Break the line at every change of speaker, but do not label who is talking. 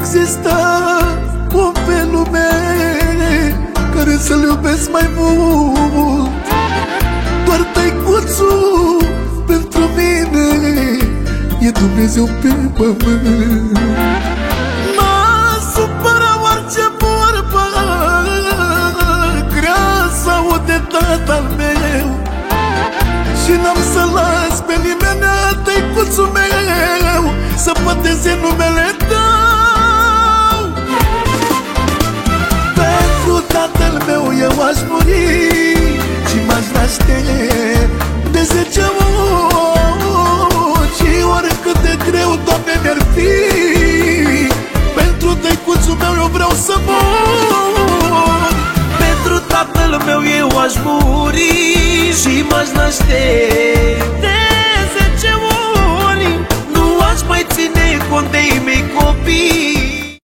există om pe lume care să-l iubesc mai mult. Doar tăicuțul pentru mine e Dumnezeu pe pământ. M-a supărat orice vorbă grea să aud de tatăl meu, și n-am să las pe nimeni, tăicuțul meu, să păteze numele tău. Pentru tatăl meu eu aș muri și m-aș naște de 10 ori, și oricât de greu, Doamne, mi-ar fi, pentru tăicuțul meu eu vreau să mor.
Pentru tatăl meu eu aș muri și m-aș naște de 10 ori. Nu aș mai ține cont de ei mei